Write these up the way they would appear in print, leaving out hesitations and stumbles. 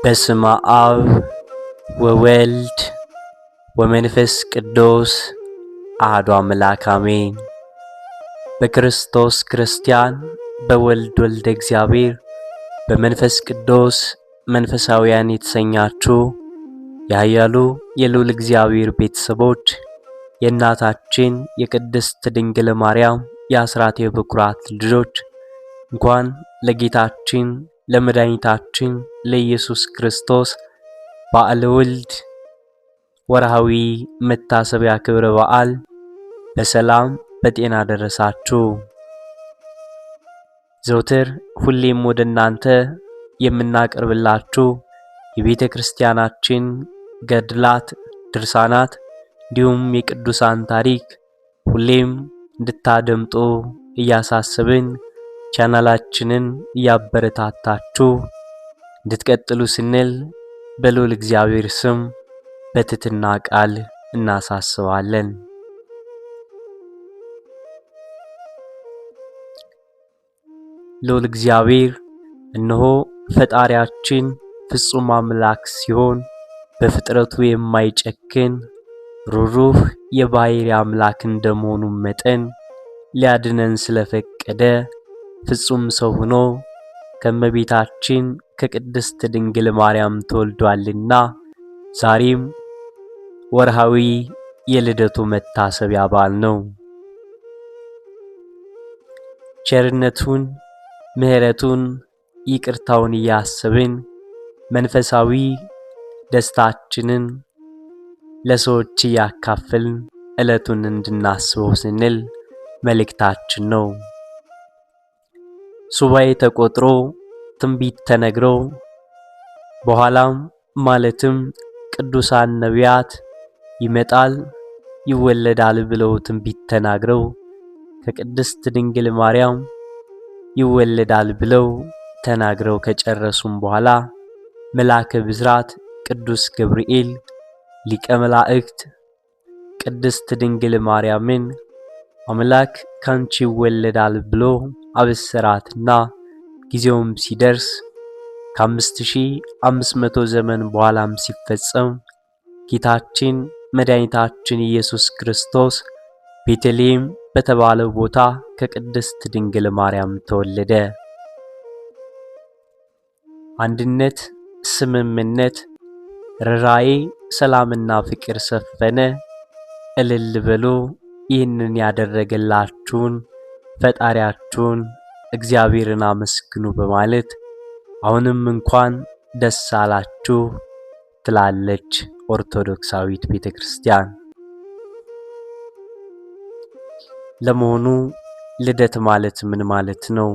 በስመ አብ ወወልድ ወመንፈስ ቅዱስ አሐዱ አምላክ አሜን። በክርስቶስ ክርስቲያን በወልድ ወልደ እግዚአብሔር በመንፈስ ቅዱስ መንፈሳውያን የተሰኛችሁ የኃያሉ የልዑል እግዚአብሔር ቤተሰቦች የእናታችን የቅድስት ድንግል ማርያም የአስራት የበኩራት ልጆች እንኳን ለጌታችን ለመድኃኒታችን ለኢየሱስ ክርስቶስ በዓለ ውልድ ወርሃዊ መታሰቢያ ክብረ በዓል በሰላም በጤና ደረሳችሁ። ዘውትር ሁሌም ወደ እናንተ የምናቀርብላችሁ የቤተ ክርስቲያናችን ገድላት፣ ድርሳናት እንዲሁም የቅዱሳን ታሪክ ሁሌም እንድታደምጡ እያሳሰብን ቻናላችንን እያበረታታችሁ እንድትቀጥሉ ስንል በልዑል እግዚአብሔር ስም በትሕትና ቃል እናሳስባለን። ልዑል እግዚአብሔር እነሆ ፈጣሪያችን ፍጹም አምላክ ሲሆን በፍጥረቱ የማይጨክን ሩሩህ የባሕርይ አምላክ እንደመሆኑ መጠን ሊያድነን ስለፈቀደ ፍጹም ሰው ሆኖ ከእመቤታችን ከቅድስት ድንግል ማርያም ተወልዷልና ዛሬም ወርሃዊ የልደቱ መታሰቢያ በዓል ነው። ቸርነቱን፣ ምሕረቱን፣ ይቅርታውን እያሰብን መንፈሳዊ ደስታችንን ለሰዎች እያካፈልን ዕለቱን እንድናስበው ስንል መልእክታችን ነው። ሱባኤ ተቆጥሮ ትንቢት ተነግሮ በኋላም ማለትም ቅዱሳን ነቢያት ይመጣል ይወለዳል ብለው ትንቢት ተናግረው ከቅድስት ድንግል ማርያም ይወለዳል ብለው ተናግረው ከጨረሱም በኋላ መልአከ ብስራት ቅዱስ ገብርኤል ሊቀ መላእክት ቅድስት ድንግል ማርያምን አምላክ ካንቺ ይወለዳል ብሎ አበሰራትና ጊዜውም ሲደርስ ከ5500 ዘመን በኋላም ሲፈጸም ጌታችን መድኃኒታችን ኢየሱስ ክርስቶስ ቤተልሔም በተባለው ቦታ ከቅድስት ድንግል ማርያም ተወለደ። አንድነት፣ ስምምነት፣ ርኅራኄ፣ ሰላምና ፍቅር ሰፈነ። እልል በሉ ይህንን ያደረገላችሁን ፈጣሪያችሁን እግዚአብሔርን አመስግኑ በማለት አሁንም እንኳን ደስ አላችሁ ትላለች ኦርቶዶክሳዊት ቤተክርስቲያን። ለመሆኑ ልደት ማለት ምን ማለት ነው?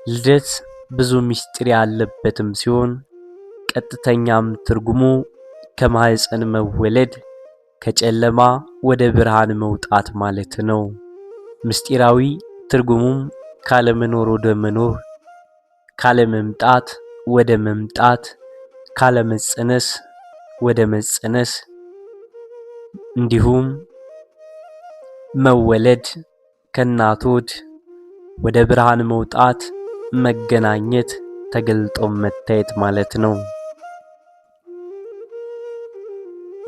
ልደት ብዙ ምስጢር ያለበትም ሲሆን ቀጥተኛም ትርጉሙ ከማህፀን መወለድ ከጨለማ ወደ ብርሃን መውጣት ማለት ነው። ምስጢራዊ ትርጉሙም ካለመኖር ወደ መኖር፣ ካለመምጣት ወደ መምጣት፣ ካለመጸነስ ወደ መጸነስ እንዲሁም መወለድ ከእናት ሆድ ወደ ብርሃን መውጣት፣ መገናኘት፣ ተገልጦ መታየት ማለት ነው።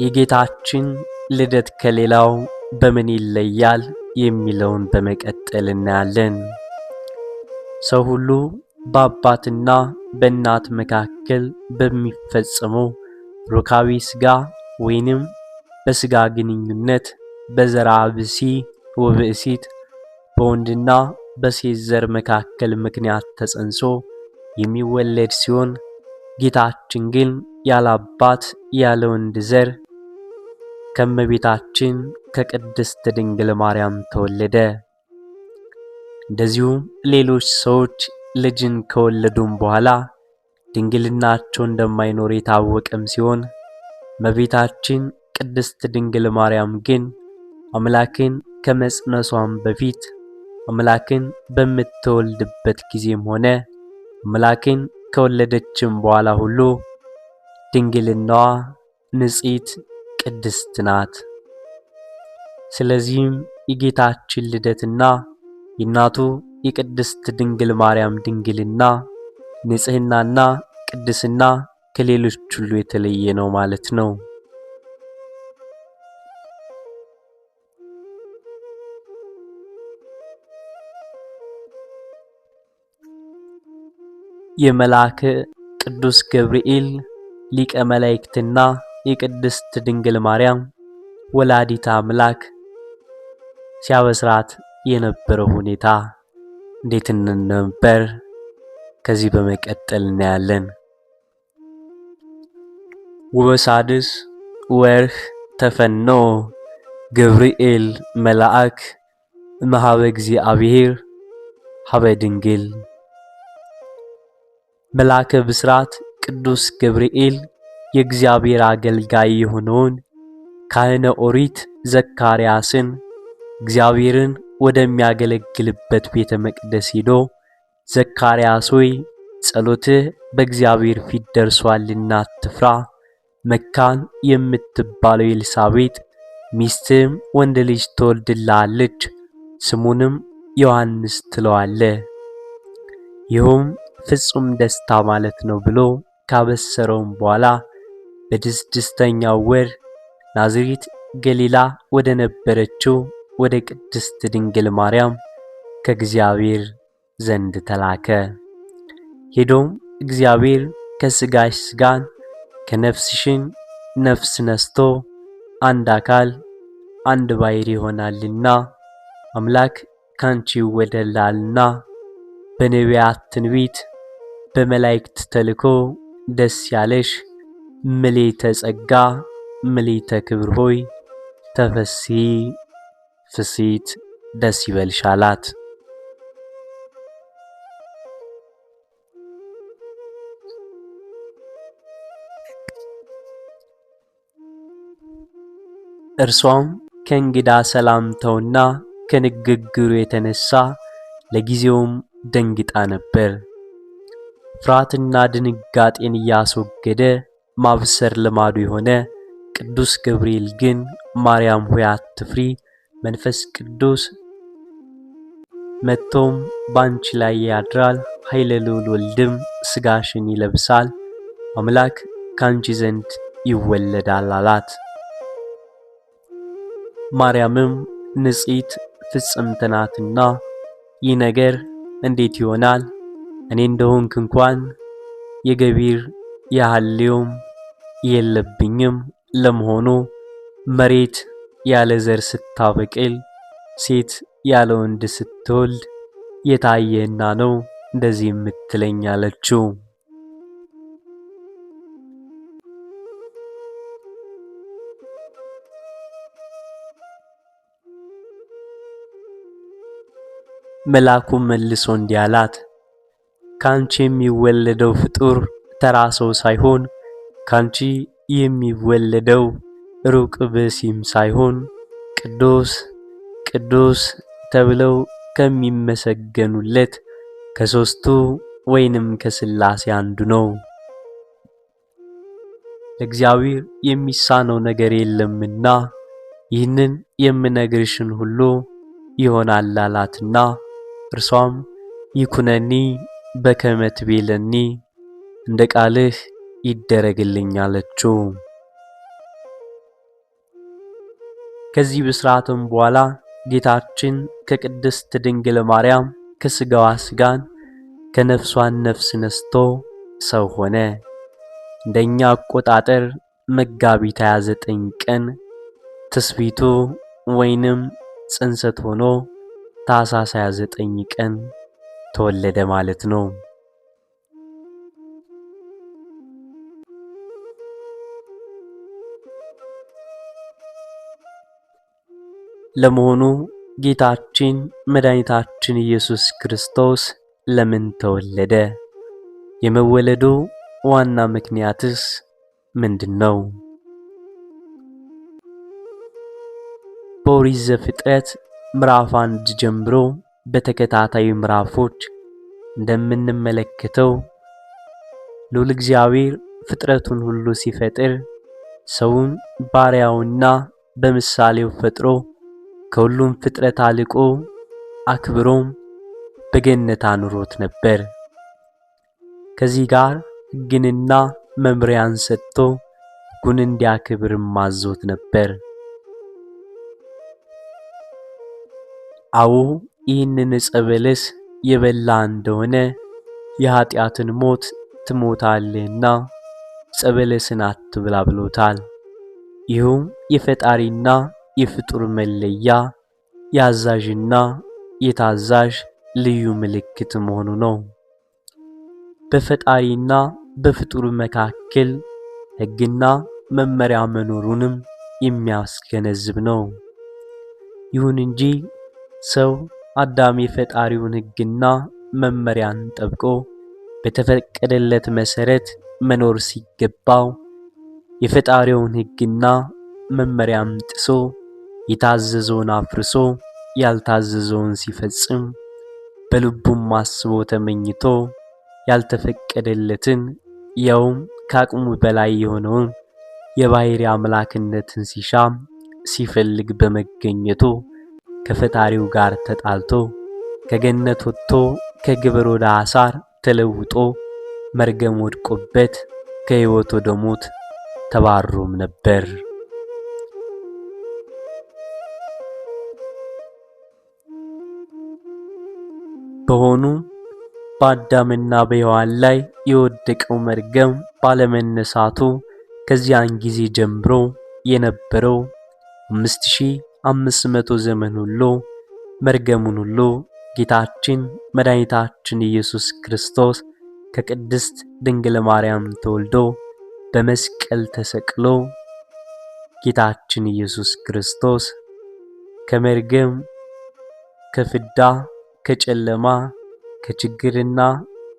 የጌታችን ልደት ከሌላው በምን ይለያል የሚለውን በመቀጠል እናያለን። ሰው ሁሉ በአባትና በእናት መካከል በሚፈጸመው ሩካቤ ሥጋ ወይንም በሥጋ ግንኙነት በዘርአ ብእሲ ወብእሲት በወንድና በሴት ዘር መካከል ምክንያት ተጸንሶ የሚወለድ ሲሆን ጌታችን ግን ያለ አባት ያለ ወንድ ዘር ከእመቤታችን ከቅድስት ድንግል ማርያም ተወለደ። እንደዚሁም ሌሎች ሰዎች ልጅን ከወለዱም በኋላ ድንግልናቸው እንደማይኖር የታወቀም ሲሆን እመቤታችን ቅድስት ድንግል ማርያም ግን አምላክን ከመጽነሷም በፊት አምላክን በምትወልድበት ጊዜም ሆነ አምላክን ከወለደችም በኋላ ሁሉ ድንግልናዋ ንጽሕት ቅድስት ናት። ስለዚህም የጌታችን ልደትና የእናቱ የቅድስት ድንግል ማርያም ድንግልና ንጽሕናና ቅድስና ከሌሎች ሁሉ የተለየ ነው ማለት ነው። የመልአከ ቅዱስ ገብርኤል ሊቀ መላእክትና የቅድስት ድንግል ማርያም ወላዲተ አምላክ ሲያበስራት የነበረው ሁኔታ እንዴት ነበር? ከዚህ በመቀጠል እናያለን። ወበሳድስ ወርህ ተፈኖ ገብርኤል መልአክ እምኀበ እግዚአብሔር ኀበ ድንግል። መልአከ ብስራት ቅዱስ ገብርኤል የእግዚአብሔር አገልጋይ የሆነውን ካህነ ኦሪት ዘካርያስን እግዚአብሔርን ወደሚያገለግልበት ቤተ መቅደስ ሄዶ ዘካርያስ ሆይ ጸሎትህ በእግዚአብሔር ፊት ደርሷልና አትፍራ፣ መካን የምትባለው ኤልሳቤጥ ሚስትህም ወንድ ልጅ ትወልድልሃለች፣ ስሙንም ዮሐንስ ትለዋለህ፣ ይህም ፍጹም ደስታ ማለት ነው ብሎ ካበሰረውም በኋላ በስድስተኛው ወር ናዝሬት ገሊላ ወደ ነበረችው ወደ ቅድስት ድንግል ማርያም ከእግዚአብሔር ዘንድ ተላከ። ሄዶም እግዚአብሔር ከስጋሽ ስጋን ከነፍስሽን ነፍስ ነስቶ አንድ አካል አንድ ባሕርይ ይሆናልና አምላክ ካንቺ ይወለዳልና በነቢያት ትንቢት በመላእክት ተልኮ ደስ ያለሽ ምልዕተ ጸጋ ምልዕተ ክብር ሆይ ተፈሥሒ ፍሥሕት ደስ ይበልሽ አላት። እርሷም ከእንግዳ ሰላምታውና ከንግግሩ የተነሳ ለጊዜውም ደንግጣ ነበር። ፍርሃትና ድንጋጤን እያስወገደ ማብሰር ልማዱ የሆነ ቅዱስ ገብርኤል ግን ማርያም ሆይ አትፍሪ፣ መንፈስ ቅዱስ መጥቶም ባንቺ ላይ ያድራል፣ ኃይለ ልዑል ወልድም ስጋሽን ይለብሳል፣ አምላክ ካንቺ ዘንድ ይወለዳል አላት። ማርያምም ንጽሕት ፍጽምት ናትና ይህ ነገር እንዴት ይሆናል? እኔ እንደሆንክ እንኳን የገቢር ያህልዮም የለብኝም። ለመሆኑ መሬት ያለ ዘር ስታበቅል ሴት ያለ ወንድ ስትወልድ የታየና ነው እንደዚህ የምትለኝ አለችው። መልአኩ መልሶ እንዲህ አላት፣ ካንቺ የሚወለደው ፍጡር ተራ ሰው ሳይሆን ካንቺ የሚወለደው ሩቅ ብእሲም ሳይሆን ቅዱስ ቅዱስ ተብለው ከሚመሰገኑለት ከሦስቱ ወይንም ከሥላሴ አንዱ ነው። ለእግዚአብሔር የሚሳነው ነገር የለምና ይህንን የምነግርሽን ሁሉ ይሆናል አላትና እርሷም ይኩነኒ በከመ ትቤለኒ እንደ ቃልህ ይደረግልኝ አለችው። ከዚህ ብስራትም በኋላ ጌታችን ከቅድስት ድንግል ማርያም ከስጋዋ ስጋን ከነፍሷን ነፍስ ነስቶ ሰው ሆነ። እንደኛ አቆጣጠር መጋቢት 29 ቀን ትስብእቱ ወይንም ጽንሰት ሆኖ ታኅሳስ 29 ቀን ተወለደ ማለት ነው። ለመሆኑ ጌታችን መድኃኒታችን ኢየሱስ ክርስቶስ ለምን ተወለደ? የመወለዱ ዋና ምክንያትስ ምንድነው? በኦሪት ዘፍጥረት ምዕራፍ 1 ጀምሮ በተከታታይ ምዕራፎች እንደምንመለከተው ልዑል እግዚአብሔር ፍጥረቱን ሁሉ ሲፈጥር ሰውን ባሪያውና በምሳሌው ፈጥሮ ከሁሉም ፍጥረት አልቆ አክብሮም በገነት አኑሮት ነበር። ከዚህ ጋር ሕግንና መምሪያን ሰጥቶ ሕጉን እንዲያከብርም አዞት ነበር። አዎ ይህንን ዕፀ በለስ የበላ እንደሆነ የኃጢአትን ሞት ትሞታለህና ዕፀ በለስን አትብላ ብሎታል። ይህም የፈጣሪና የፍጡር መለያ፣ የአዛዥና የታዛዥ ልዩ ምልክት መሆኑ ነው። በፈጣሪና በፍጡር መካከል ሕግና መመሪያ መኖሩንም የሚያስገነዝብ ነው። ይሁን እንጂ ሰው አዳም የፈጣሪውን ሕግና መመሪያን ጠብቆ በተፈቀደለት መሰረት መኖር ሲገባው የፈጣሪውን ሕግና መመሪያም ጥሶ የታዘዘውን አፍርሶ ያልታዘዘውን ሲፈጽም በልቡም አስቦ ተመኝቶ ያልተፈቀደለትን ያውም ከአቅሙ በላይ የሆነውን የባሕርይ አምላክነትን ሲሻም ሲፈልግ በመገኘቱ ከፈጣሪው ጋር ተጣልቶ ከገነት ወጥቶ ከግብር ወደ አሳር ተለውጦ መርገም ወድቆበት ከሕይወት ወደ ሞት ተባሮም ነበር። በሆኑ በአዳምና በሔዋን ላይ የወደቀው መርገም ባለመነሳቱ ከዚያን ጊዜ ጀምሮ የነበረው 5500 ዘመን ሁሉ መርገሙን ሁሉ ጌታችን መድኃኒታችን ኢየሱስ ክርስቶስ ከቅድስት ድንግል ማርያም ተወልዶ በመስቀል ተሰቅሎ ጌታችን ኢየሱስ ክርስቶስ ከመርገም ከፍዳ ከጨለማ ከችግርና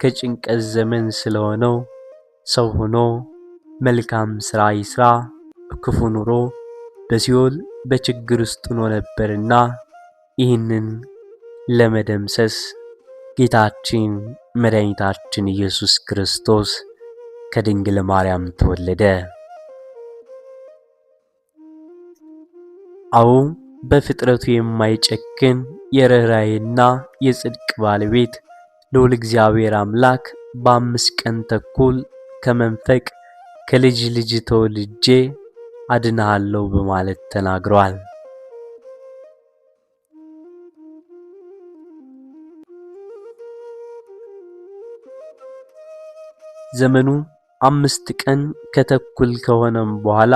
ከጭንቀት ዘመን ስለሆነው ሰው ሆኖ መልካም ሥራ ይስራ ክፉ ኑሮ በሲኦል በችግር ውስጥ ሆኖ ነበርና ይህንን ለመደምሰስ ጌታችን መድኃኒታችን ኢየሱስ ክርስቶስ ከድንግል ማርያም ተወለደ። አዎ በፍጥረቱ የማይጨክን የርኅራኄና የጽድቅ ባለቤት ልዑል እግዚአብሔር አምላክ በ5 ቀን ተኩል ከመንፈቅ ከልጅ ልጅ ተወልጄ አድንሃለሁ በማለት ተናግሯል። ዘመኑ 5 ቀን ከተኩል ከሆነም በኋላ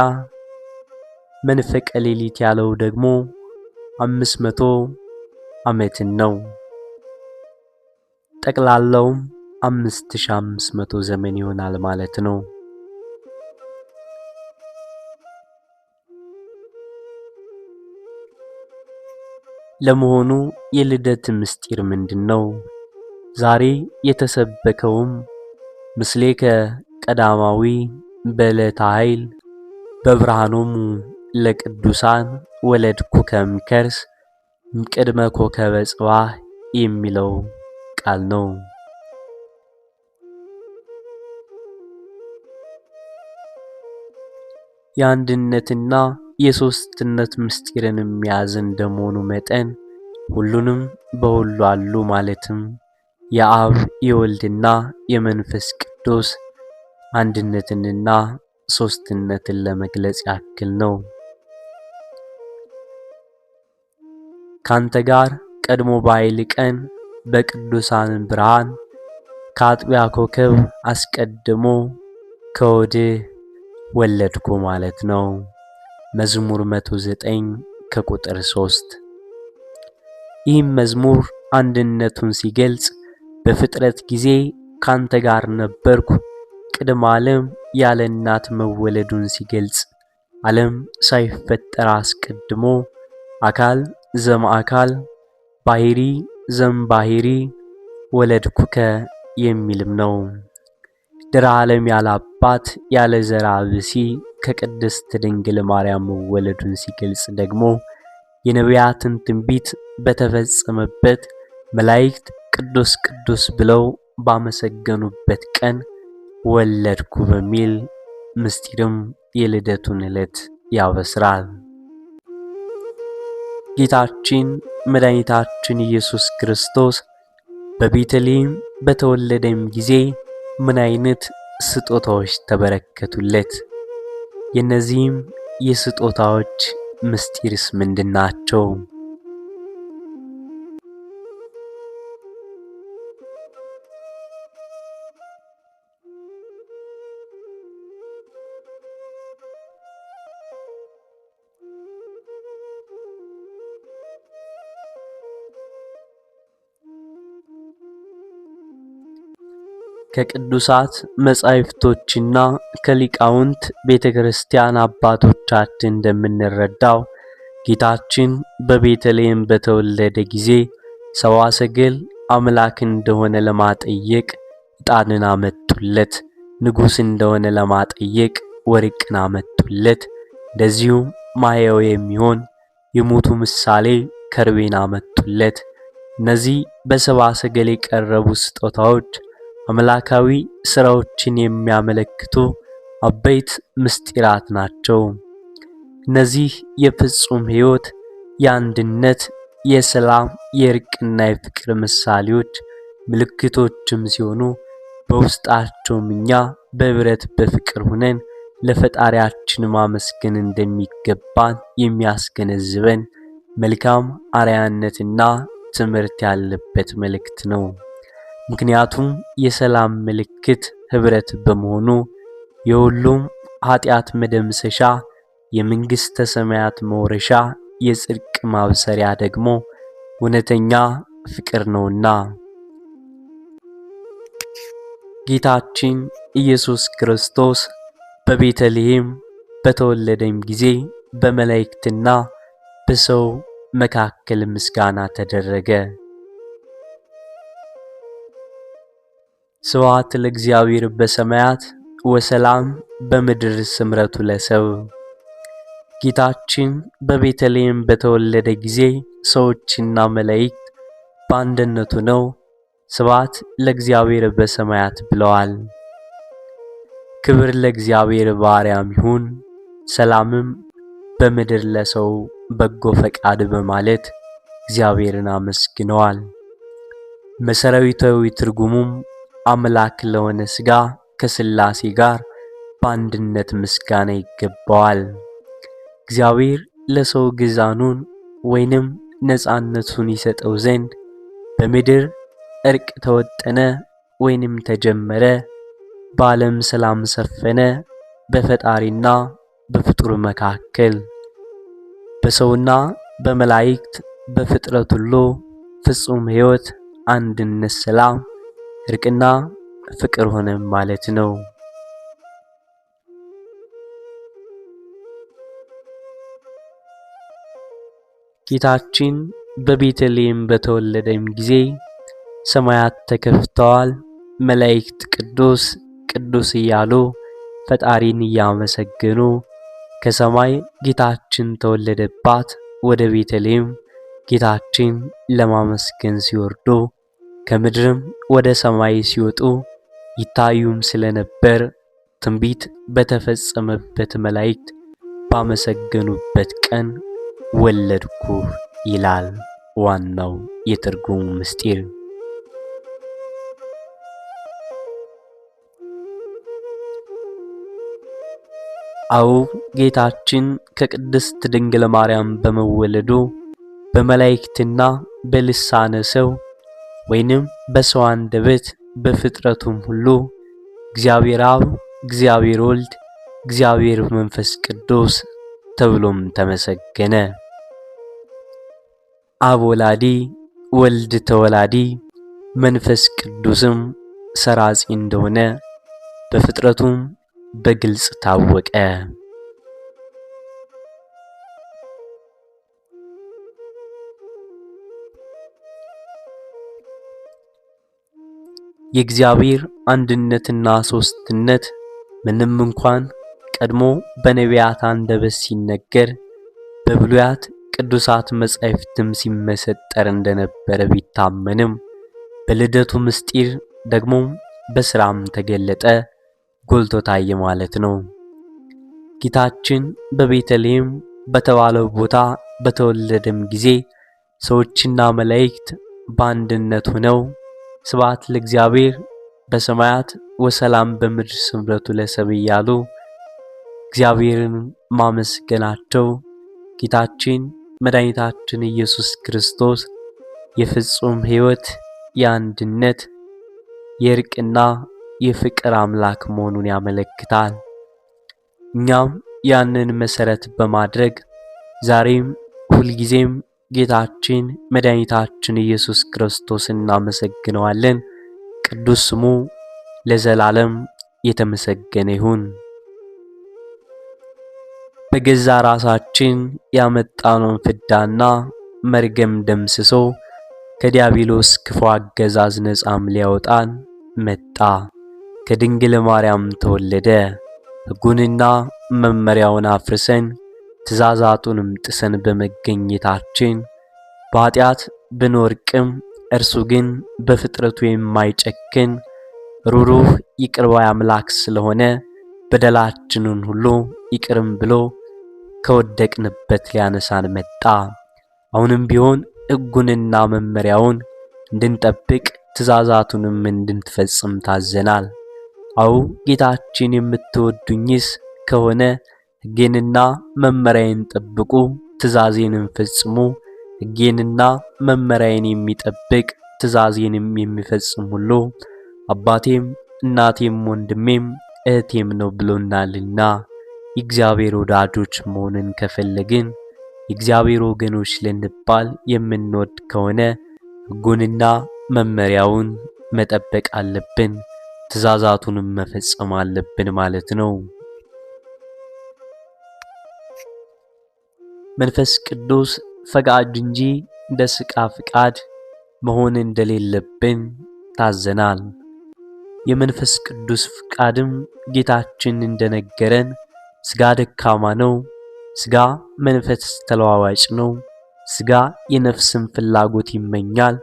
መንፈቀ ሌሊት ያለው ደግሞ 500 ዓመትን ነው። ጠቅላላውም 5500 ዘመን ይሆናል ማለት ነው። ለመሆኑ የልደት ምስጢር ምንድነው? ዛሬ የተሰበከውም ምስሌከ ቀዳማዊ በዕለተ ኃይል በብርሃኖሙ ለቅዱሳን ወለድኩከ እምከርስ እምቅድመ ኮከበ ጽባሕ የሚለው ቃል ነው። የአንድነትና የሦስትነት ምስጢርን የሚያዝ እንደመሆኑ መጠን ሁሉንም በሁሉ አሉ ማለትም የአብ የወልድና የመንፈስ ቅዱስ አንድነትንና ሦስትነትን ለመግለጽ ያክል ነው። ካንተ ጋር ቀድሞ በኃይል ቀን በቅዱሳን ብርሃን ከአጥቢያ ኮከብ አስቀድሞ ከወድህ ወለድኩ ማለት ነው። መዝሙር 109 ከቁጥር 3። ይህም መዝሙር አንድነቱን ሲገልጽ በፍጥረት ጊዜ ካንተ ጋር ነበርኩ ቅድመ ዓለም ያለ እናት መወለዱን ሲገልጽ ዓለም ሳይፈጠር አስቀድሞ አካል ዘምአካል ባሕሪ ዘምባሕሪ ወለድኩከ የሚልም ነው። ድኅረ ዓለም ያለ አባት ያለ ዘርአ ብእሲ ከቅድስት ድንግል ማርያም መወለዱን ሲገልጽ ደግሞ የነቢያትን ትንቢት በተፈጸመበት መላእክት ቅዱስ ቅዱስ ብለው ባመሰገኑበት ቀን ወለድኩ በሚል ምስጢርም የልደቱን ዕለት ያበስራል። ጌታችን መድኃኒታችን ኢየሱስ ክርስቶስ በቤተልሔም በተወለደም ጊዜ ምን አይነት ስጦታዎች ተበረከቱለት። የእነዚህም የስጦታዎች ምስጢርስ ምንድናቸው? ከቅዱሳት መጻሕፍቶችና ከሊቃውንት ቤተክርስቲያን አባቶቻችን እንደምንረዳው ጌታችን በቤተልሔም በተወለደ ጊዜ ሰብአ ሰገል አምላክ እንደሆነ ለማጠየቅ ዕጣንን አመጡለት። ንጉሥ እንደሆነ ለማጠየቅ ወርቅን አመጡለት። እንደዚሁም ማየው የሚሆን የሞቱ ምሳሌ ከርቤን አመጡለት። እነዚህ በሰብአ ሰገል የቀረቡ ስጦታዎች አምላካዊ ሥራዎችን የሚያመለክቱ አበይት ምስጢራት ናቸው። እነዚህ የፍጹም ሕይወት፣ የአንድነት፣ የሰላም፣ የእርቅና የፍቅር ምሳሌዎች ምልክቶችም ሲሆኑ በውስጣቸውም እኛ በኅብረት በፍቅር ሆነን ለፈጣሪያችን ማመስገን እንደሚገባን የሚያስገነዝበን መልካም አርአያነትና ትምህርት ያለበት መልእክት ነው። ምክንያቱም የሰላም ምልክት ኅብረት በመሆኑ የሁሉም ኃጢአት መደምሰሻ፣ የመንግሥተ ሰማያት መውረሻ፣ የጽድቅ ማብሰሪያ ደግሞ እውነተኛ ፍቅር ነውና። ጌታችን ኢየሱስ ክርስቶስ በቤተልሔም በተወለደም ጊዜ በመላእክትና በሰው መካከል ምስጋና ተደረገ። ስብሐት ለእግዚአብሔር በሰማያት ወሰላም በምድር ስምረቱ ለሰብ። ጌታችን በቤተልሔም በተወለደ ጊዜ ሰዎችና መላእክት በአንድነቱ ነው ስብሐት ለእግዚአብሔር በሰማያት ብለዋል። ክብር ለእግዚአብሔር በአርያም ይሁን፣ ሰላምም በምድር ለሰው በጎ ፈቃድ በማለት እግዚአብሔርን አመስግነዋል። መሰረታዊ ትርጉሙም አምላክ ለሆነ ሥጋ ከሥላሴ ጋር በአንድነት ምስጋና ይገባዋል። እግዚአብሔር ለሰው ግዛኑን ወይንም ነፃነቱን ይሰጠው ዘንድ በምድር እርቅ ተወጠነ ወይንም ተጀመረ፣ በዓለም ሰላም ሰፈነ፣ በፈጣሪና በፍጡር መካከል፣ በሰውና በመላእክት በፍጥረት ሁሉ ፍጹም ሕይወት፣ አንድነት፣ ሰላም፣ እርቅና ፍቅር ሆነ ማለት ነው። ጌታችን በቤተልሔም በተወለደም ጊዜ ሰማያት ተከፍተዋል፣ መላእክት ቅዱስ ቅዱስ እያሉ ፈጣሪን እያመሰገኑ ከሰማይ ጌታችን ተወለደባት ወደ ቤተልሔም ጌታችን ለማመስገን ሲወርዱ ከምድርም ወደ ሰማይ ሲወጡ ይታዩም ስለነበር ትንቢት በተፈጸመበት መላእክት ባመሰገኑበት ቀን ወለድኩ ይላል ዋናው የትርጉሙ ምስጢር። አዎ ጌታችን ከቅድስት ድንግል ማርያም በመወለዱ በመላእክትና በልሳነ ሰው ወይንም በሰው አንደበት በፍጥረቱም ሁሉ እግዚአብሔር አብ፣ እግዚአብሔር ወልድ፣ እግዚአብሔር መንፈስ ቅዱስ ተብሎም ተመሰገነ። አብ ወላዲ፣ ወልድ ተወላዲ፣ መንፈስ ቅዱስም ሰራጺ እንደሆነ በፍጥረቱም በግልጽ ታወቀ። የእግዚአብሔር አንድነትና ሶስትነት ምንም እንኳን ቀድሞ በነቢያት አንደበት ሲነገር በብሉያት ቅዱሳት መጻሕፍትም ሲመሰጠር እንደነበረ ቢታመንም በልደቱ ምስጢር ደግሞ በስራም ተገለጠ፣ ጎልቶ ታየ ማለት ነው። ጌታችን በቤተልሔም በተባለው ቦታ በተወለደም ጊዜ ሰዎችና መላእክት በአንድነት ሆነው ስብሐት ለእግዚአብሔር በሰማያት ወሰላም በምድር ስምረቱ ለሰብእ እያሉ እግዚአብሔርን ማመስገናቸው ጌታችን መድኃኒታችን ኢየሱስ ክርስቶስ የፍጹም ሕይወት፣ የአንድነት፣ የእርቅና የፍቅር አምላክ መሆኑን ያመለክታል። እኛም ያንን መሰረት በማድረግ ዛሬም ሁልጊዜም ጌታችን መድኃኒታችን ኢየሱስ ክርስቶስን እናመሰግነዋለን። ቅዱስ ስሙ ለዘላለም የተመሰገነ ይሁን። በገዛ ራሳችን ያመጣነውን ፍዳና መርገም ደምስሶ ከዲያብሎስ ክፉ አገዛዝ ነፃም ሊያወጣን መጣ። ከድንግል ማርያም ተወለደ። ሕጉንና መመሪያውን አፍርሰን ትእዛዛቱንም ጥሰን በመገኘታችን በኃጢአት ብንወድቅም እርሱ ግን በፍጥረቱ የማይጨክን ሩሩህ ይቅር ባይ አምላክ ስለሆነ በደላችንን ሁሉ ይቅርም ብሎ ከወደቅንበት ሊያነሳን መጣ። አሁንም ቢሆን ሕጉንና መመሪያውን እንድንጠብቅ ትእዛዛቱንም እንድንፈጽም ታዘናል። አው ጌታችን የምትወዱኝስ ከሆነ ሕጌንና መመሪያዬን ጠብቁ፣ ትእዛዜንም ፈጽሙ። ሕጌንና መመሪያዬን የሚጠብቅ ትእዛዜንም የሚፈጽም ሁሉ አባቴም እናቴም ወንድሜም እህቴም ነው ብሎናልና። የእግዚአብሔር ወዳጆች መሆንን ከፈለግን የእግዚአብሔር ወገኖች ልንባል የምንወድ ከሆነ ሕጉንና መመሪያውን መጠበቅ አለብን፣ ትእዛዛቱንም መፈጸም አለብን ማለት ነው። መንፈስ ቅዱስ ፈቃድ እንጂ እንደ ሥጋ ፈቃድ መሆን እንደሌለብን ታዘናል። የመንፈስ ቅዱስ ፈቃድም ጌታችን እንደነገረን ሥጋ ደካማ ነው፣ ሥጋ መንፈስ ተለዋዋጭ ነው፣ ሥጋ የነፍስን ፍላጎት ይመኛል፣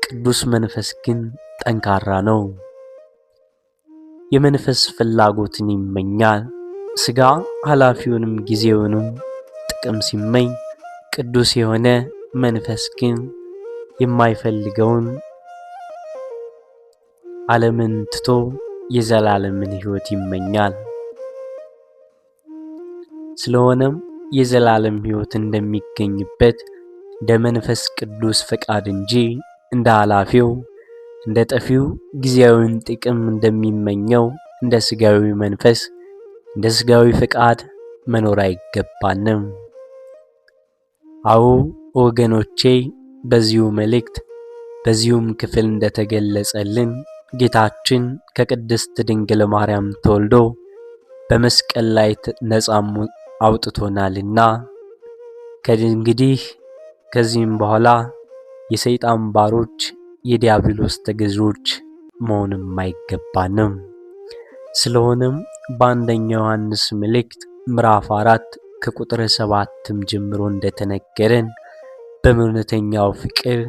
ቅዱስ መንፈስ ግን ጠንካራ ነው። የመንፈስ ፍላጎትን ይመኛል፣ ሥጋ ኃላፊውንም ጊዜውንም ጥቅም ሲመኝ፣ ቅዱስ የሆነ መንፈስ ግን የማይፈልገውን ዓለምን ትቶ የዘላለምን ሕይወት ይመኛል። ስለሆነም የዘላለም ሕይወት እንደሚገኝበት እንደ መንፈስ ቅዱስ ፈቃድ እንጂ እንደ ኃላፊው እንደ ጠፊው ጊዜያዊን ጥቅም እንደሚመኘው እንደ ሥጋዊ መንፈስ እንደ ሥጋዊ ፈቃድ መኖር አይገባንም። አዎ ወገኖቼ፣ በዚሁ መልእክት በዚሁም ክፍል እንደተገለጸልን ጌታችን ከቅድስት ድንግል ማርያም ተወልዶ በመስቀል ላይ ነፃ አውጥቶናልና ከእንግዲህ ከዚህም በኋላ የሰይጣን ባሮች የዲያብሎስ ተገዦች መሆንም አይገባንም። ስለሆነም በአንደኛ ዮሐንስ መልእክት ምዕራፍ 4 ከቁጥር 7 ጀምሮ እንደተነገረን በእውነተኛው ፍቅር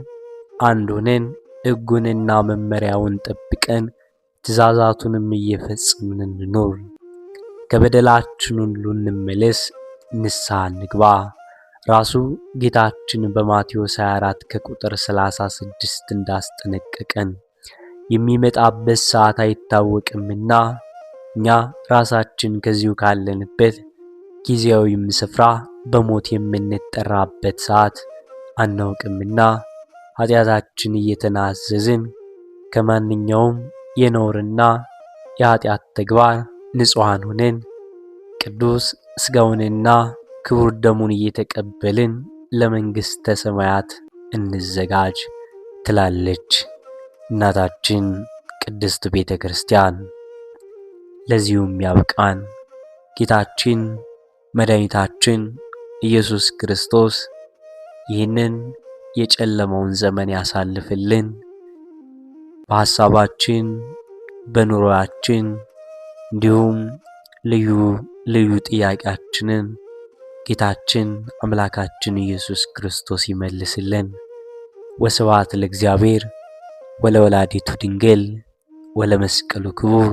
አንድ ሆነን ሕጉንና መመሪያውን ጠብቀን ትእዛዛቱንም እየፈጸምን እንኖር። ከበደላችን ሁሉ እንመለስ፣ ንስሐ እንግባ። ራሱ ጌታችን በማቴዎስ 24 ከቁጥር 36 እንዳስጠነቀቀን የሚመጣበት ሰዓት አይታወቅምና እኛ ራሳችን ከዚሁ ካለንበት ጊዜያዊም ስፍራ በሞት የምንጠራበት ሰዓት አናውቅምና ኃጢአታችን እየተናዘዝን ከማንኛውም የነውርና የኃጢአት ተግባር ንጹሐን ሆነን ቅዱስ ሥጋውንና ክቡር ደሙን እየተቀበልን ለመንግሥተ ሰማያት እንዘጋጅ ትላለች እናታችን ቅድስት ቤተ ክርስቲያን። ለዚሁም ያብቃን ጌታችን መድኃኒታችን ኢየሱስ ክርስቶስ ይህንን የጨለመውን ዘመን ያሳልፍልን። በሐሳባችን በኑሮአችን እንዲሁም ልዩ ልዩ ጥያቄያችንን ጌታችን አምላካችን ኢየሱስ ክርስቶስ ይመልስልን። ወስብሐት ለእግዚአብሔር ወለወላዲቱ ድንግል ወለመስቀሉ ክቡር